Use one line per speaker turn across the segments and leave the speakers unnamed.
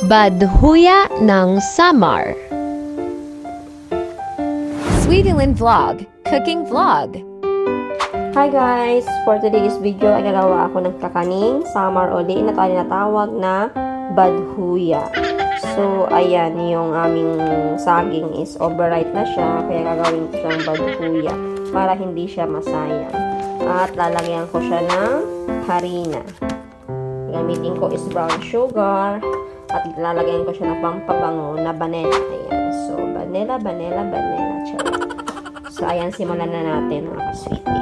Badhuya ng Samar. Sweetilyn Vlog, Cooking Vlog.
Hi guys! For today's video ay gagawa ako ng kakaning samar uli na tinatawag na badhuya. So, ayan, yung aming saging is overripe na siya, kaya gagawin ko siyang badhuya para hindi siya masayang. At lalagyan ko siya ng harina. Gamitin ko is brown sugar at lalagyan ko siya ng pampabango na vanilla. Ayan. So, vanilla. Charot. So, ayan, simulan na natin mga ka-sweetie.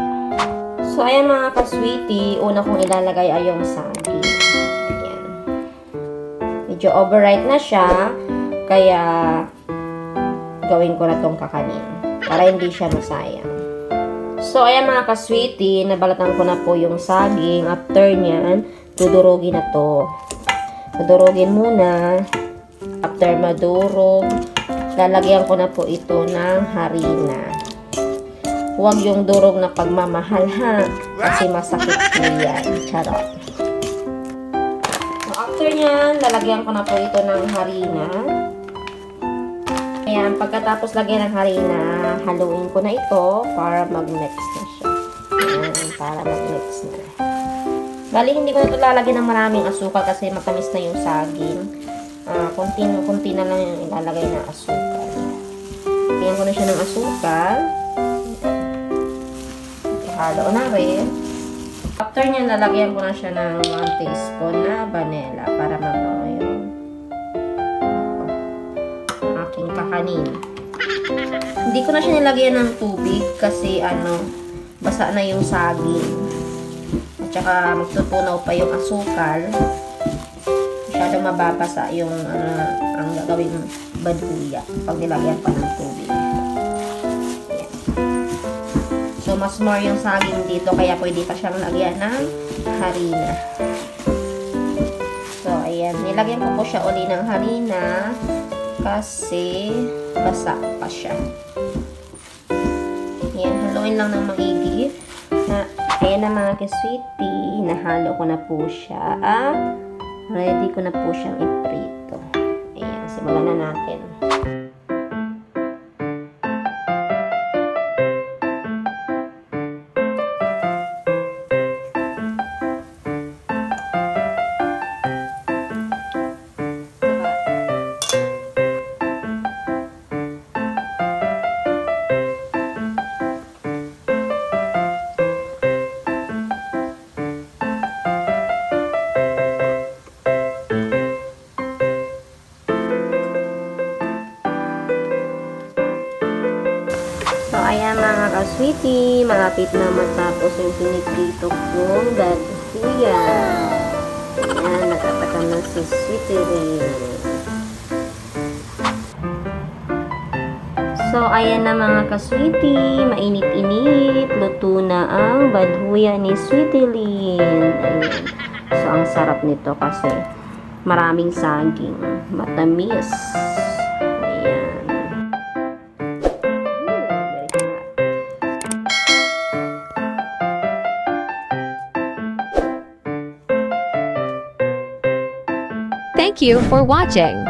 So, ayan mga ka-sweetie, una kong ilalagay ay yung saging. Ayan. Medyo overripe na siya, kaya gawin ko na tong kakanin para hindi siya masayang. So, ayan mga ka-sweetie, nabalatan ko na po yung saging. After nyan, dudurugin na to. Dudurugin muna. After madurog, lalagyan ko na po ito ng harina. Huwag yung durog na pagmamahal ha, kasi masakit po yan. Charot. So, after nyan, lalagyan ko na po ito ng harina. Ayan, pagkatapos lagyan ng harina, haluin ko na ito para mag-mix na siya. Ayan, para mag-mix na. Bali, hindi ko na ito lalagyan ng maraming asukal kasi matamis na yung saging. Kunti na lang yung ilalagay na asukal. Lagyan ko na siya ng asukal. Halo na rin. After nyan, lalagyan ko na siya ng 1 teaspoon na vanilla para mabango yung aking kakanin. Hindi ko na siya nilagyan ng tubig kasi basa na yung saging. At saka magtutunaw pa yung asukal. Masyadong mababasa yung ang gagawing badhuya pag nilagyan pa ng tubig. Ayan. So, mas more yung saging dito kaya pwede pa siyang lagyan ng harina. So, ayan. Nilagyan ko po siya uli ng harina kasi basa pa siya. Ayan. Haluin lang ng maigi. Ayan na mga ka-sweetie. Nahalo ko na po siya. At ready ko na po siyang iprito. Ayan. Simulan na natin. So, ayan mga ka-sweetie, malapit na matapos yung piniprito kong badhuya. Ayan, nakatakam na si Sweetilyn. So, ayan na mga ka-sweetie, mainit-init, luto na ang badhuya ni Sweetilyn. Ayan. So, ang sarap nito kasi maraming saging, matamis. Ayan.
Thank you for watching.